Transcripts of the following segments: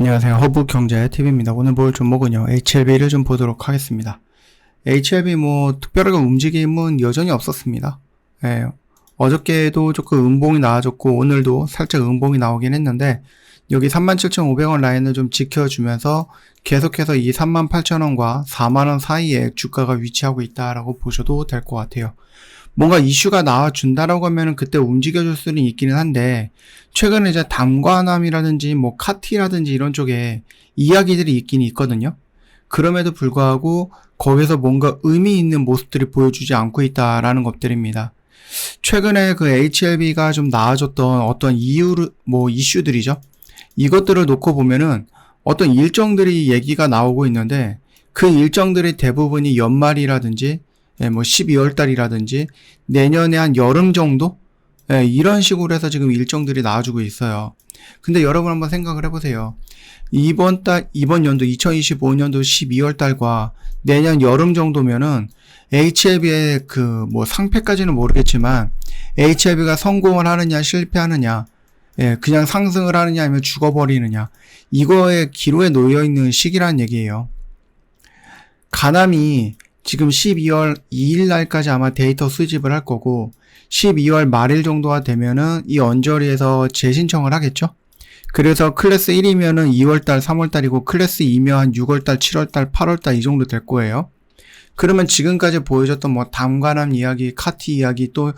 안녕하세요. 허브경제TV입니다. 오늘 볼 종목은요, HLB를 좀 보도록 하겠습니다. HLB 특별하게 움직임은 여전히 없었습니다. 예, 어저께도 조금 음봉이 나와줬고, 오늘도 살짝 음봉이 나오긴 했는데, 여기 37,500원 라인을 좀 지켜주면서 계속해서 이 38,000원과 4만원 사이에 주가가 위치하고 있다라고 보셔도 될 것 같아요. 뭔가 이슈가 나와준다라고 하면은 그때 움직여줄 수는 있기는 한데, 최근에 이제 담관함이라든지 카티라든지 이런 쪽에 이야기들이 있긴 있거든요. 그럼에도 불구하고 거기서 뭔가 의미 있는 모습들이 보여주지 않고 있다라는 것들입니다. 최근에 그 HLB가 좀 나아졌던 어떤 이슈들이죠. 이것들을 놓고 보면은 어떤 일정들이 얘기가 나오고 있는데, 그 일정들이 대부분이 연말이라든지 12월 달이라든지 내년에 한 여름 정도? 이런 식으로 해서 지금 일정들이 나와주고 있어요. 근데 여러분 한번 생각을 해보세요. 이번 연도 2025년도 12월 달과 내년 여름 정도면은 HLB의 상패까지는 모르겠지만 HLB가 성공을 하느냐 실패하느냐, 그냥 상승을 하느냐 아니면 죽어버리느냐, 이거에 기로에 놓여있는 시기라는 얘기예요. 가남이 지금 12월 2일 날까지 아마 데이터 수집을 할 거고, 12월 말일 정도가 되면은 이 언저리에서 재신청을 하겠죠? 그래서 클래스 1이면은 2월달, 3월달이고, 클래스 2면 한 6월달, 7월달, 8월달 이 정도 될 거예요. 그러면 지금까지 보여줬던 담관함 이야기, 카티 이야기, 또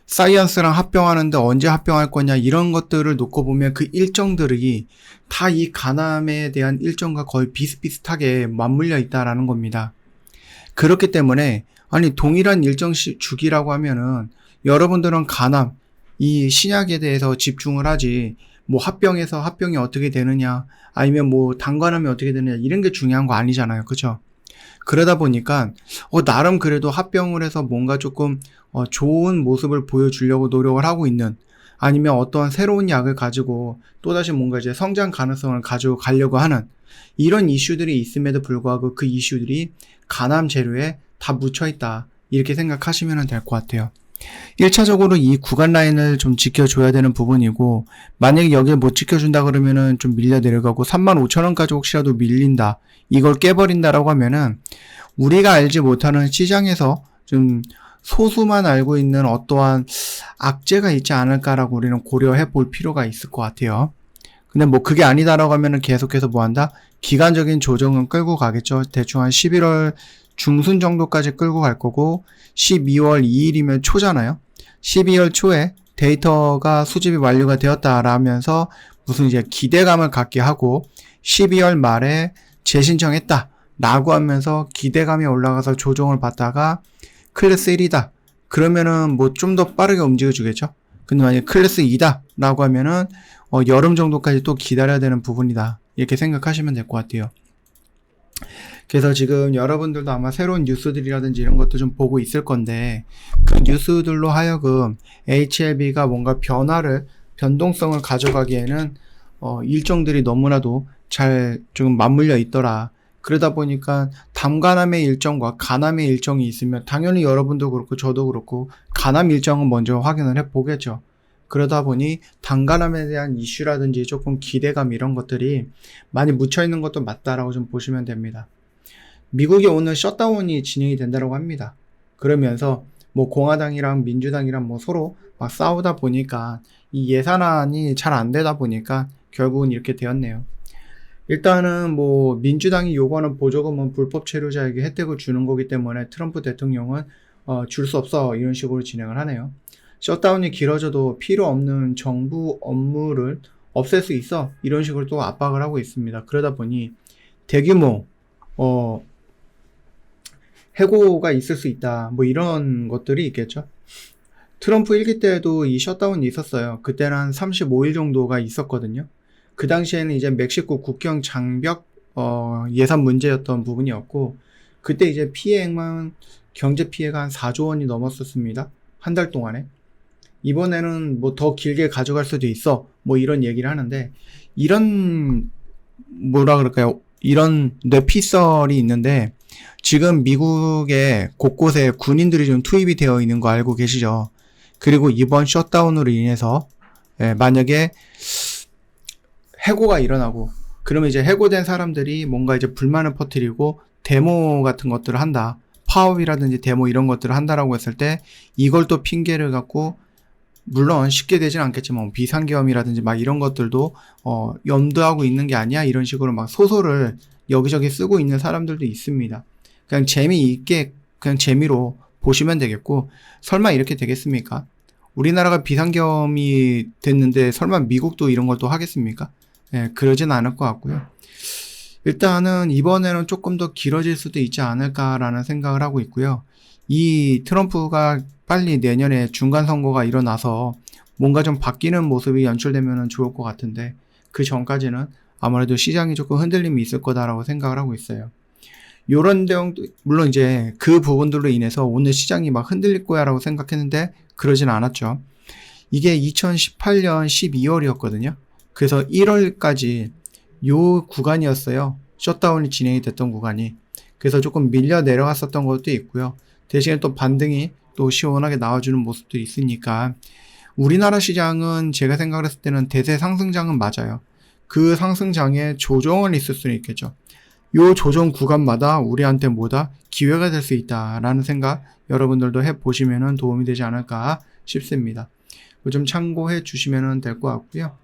사이언스랑 합병하는데 언제 합병할 거냐, 이런 것들을 놓고 보면 그 일정들이 다 이 가남에 대한 일정과 거의 비슷비슷하게 맞물려 있다라는 겁니다. 그렇기 때문에 동일한 일정 주기라고 하면은 여러분들은 가남, 이 신약에 대해서 집중을 하지, 합병해서 합병이 어떻게 되느냐, 아니면 단관함이 어떻게 되느냐, 이런 게 중요한 거 아니잖아요. 그쵸? 그러다 보니까 나름 그래도 합병을 해서 뭔가 조금 좋은 모습을 보여주려고 노력을 하고 있는, 아니면 어떠한 새로운 약을 가지고 또다시 뭔가 이제 성장 가능성을 가지고 가려고 하는 이런 이슈들이 있음에도 불구하고 그 이슈들이 가남 재료에 다 묻혀있다, 이렇게 생각하시면 될 것 같아요. 1차적으로 이 구간 라인을 좀 지켜줘야 되는 부분이고, 만약에 여기를 못 지켜준다 그러면은 좀 밀려 내려가고 35,000원까지 혹시라도 밀린다, 이걸 깨버린다라고 하면은 우리가 알지 못하는 시장에서 좀 소수만 알고 있는 어떠한 악재가 있지 않을까라고 우리는 고려해 볼 필요가 있을 것 같아요. 근데 그게 아니다라고 하면은 계속해서 한다? 기간적인 조정은 끌고 가겠죠. 대충 한 11월 중순 정도까지 끌고 갈 거고, 12월 2일이면 초잖아요. 12월 초에 데이터가 수집이 완료가 되었다라면서 무슨 이제 기대감을 갖게 하고, 12월 말에 재신청했다 라고 하면서 기대감이 올라가서 조정을 받다가 클래스 1이다 그러면은 좀 더 빠르게 움직여 주겠죠. 근데 만약에 클래스 2다 라고 하면은 여름 정도까지 또 기다려야 되는 부분이다, 이렇게 생각하시면 될 것 같아요. 그래서 지금 여러분들도 아마 새로운 뉴스들이라든지 이런 것도 좀 보고 있을 건데, 그 뉴스들로 하여금 HLB가 뭔가 변동성을 가져가기에는 일정들이 너무나도 잘 좀 맞물려 있더라. 그러다 보니까 담가남의 일정과 가남의 일정이 있으면 당연히 여러분도 그렇고 저도 그렇고 가남 일정은 먼저 확인을 해 보겠죠. 그러다 보니 담가남에 대한 이슈라든지 조금 기대감, 이런 것들이 많이 묻혀 있는 것도 맞다라고 좀 보시면 됩니다. 미국이 오늘 셧다운이 진행이 된다고 합니다. 그러면서 공화당이랑 민주당이랑 서로 막 싸우다 보니까 이 예산안이 잘 안 되다 보니까 결국은 이렇게 되었네요. 일단은 민주당이 요구하는 보조금은 불법 체류자에게 혜택을 주는 거기 때문에 트럼프 대통령은 줄 수 없어, 이런 식으로 진행을 하네요. 셧다운이 길어져도 필요 없는 정부 업무를 없앨 수 있어, 이런 식으로 또 압박을 하고 있습니다. 그러다 보니 대규모 해고가 있을 수 있다, 이런 것들이 있겠죠. 트럼프 1기 때에도 이 셧다운이 있었어요. 그때는 한 35일 정도가 있었거든요. 그 당시에는 이제 멕시코 국경 장벽 예산 문제였던 부분이었고, 그때 이제 피해액만, 경제 피해가 한 4조 원이 넘었었습니다. 한 달 동안에. 이번에는 더 길게 가져갈 수도 있어, 이런 얘기를 하는데, 이런 이런 뇌피설이 있는데, 지금 미국의 곳곳에 군인들이 좀 투입이 되어 있는 거 알고 계시죠? 그리고 이번 셧다운으로 인해서 만약에 해고가 일어나고, 그러면 이제 해고된 사람들이 뭔가 이제 불만을 퍼뜨리고 데모 같은 것들을 한다. 파업이라든지 데모 이런 것들을 한다라고 했을 때 이걸 또 핑계를 갖고, 물론 쉽게 되진 않겠지만 비상계엄이라든지 막 이런 것들도 염두하고 있는 게 아니야, 이런 식으로 막 소설을 여기저기 쓰고 있는 사람들도 있습니다. 그냥 재미있게 그냥 재미로 보시면 되겠고, 설마 이렇게 되겠습니까? 우리나라가 비상계엄이 됐는데 설마 미국도 이런 걸 또 하겠습니까? 예, 그러진 않을 것 같고요. 일단은 이번에는 조금 더 길어질 수도 있지 않을까라는 생각을 하고 있고요. 이 트럼프가 빨리 내년에 중간 선거가 일어나서 뭔가 좀 바뀌는 모습이 연출되면 좋을 것 같은데, 그 전까지는 아무래도 시장이 조금 흔들림이 있을 거다라고 생각을 하고 있어요. 요런 내용도, 물론 이제 그 부분들로 인해서 오늘 시장이 막 흔들릴 거야라고 생각했는데 그러진 않았죠. 이게 2018년 12월이었거든요. 그래서 1월까지 요 구간이었어요. 셧다운이 진행이 됐던 구간이. 그래서 조금 밀려 내려갔었던 것도 있고요. 대신에 또 반등이 또 시원하게 나와주는 모습도 있으니까, 우리나라 시장은 제가 생각을 했을 때는 대세 상승장은 맞아요. 그 상승장에 조정은 있을 수는 있겠죠. 요 조정 구간마다 우리한테 뭐다? 기회가 될 수 있다라는 생각 여러분들도 해보시면 도움이 되지 않을까 싶습니다. 좀 참고해 주시면 될 것 같고요.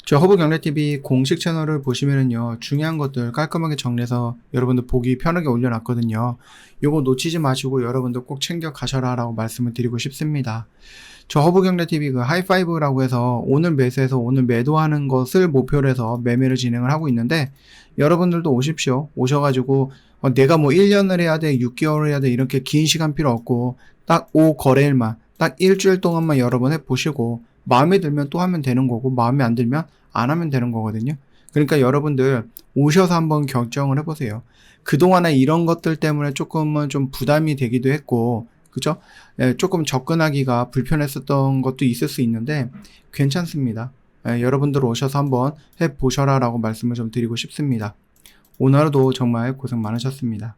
저 허브경제TV 공식 채널을 보시면은요, 중요한 것들 깔끔하게 정리해서 여러분들 보기 편하게 올려놨거든요. 요거 놓치지 마시고 여러분들 꼭 챙겨 가셔라 라고 말씀을 드리고 싶습니다. 저 허브경제TV 그 하이파이브라고 해서 오늘 매수해서 오늘 매도하는 것을 목표로 해서 매매를 진행을 하고 있는데, 여러분들도 오십시오. 오셔가지고 내가 뭐 1년을 해야 돼, 6개월을 해야 돼, 이렇게 긴 시간 필요 없고 딱 5거래일만 딱 일주일 동안만 여러 번 해보시고 마음에 들면 또 하면 되는 거고, 마음에 안 들면 안 하면 되는 거거든요. 그러니까 여러분들 오셔서 한번 결정을 해보세요. 그동안에 이런 것들 때문에 조금은 좀 부담이 되기도 했고, 그죠? 예, 조금 접근하기가 불편했었던 것도 있을 수 있는데 괜찮습니다. 예, 여러분들 오셔서 한번 해보셔라 라고 말씀을 좀 드리고 싶습니다. 오늘 하루도 정말 고생 많으셨습니다.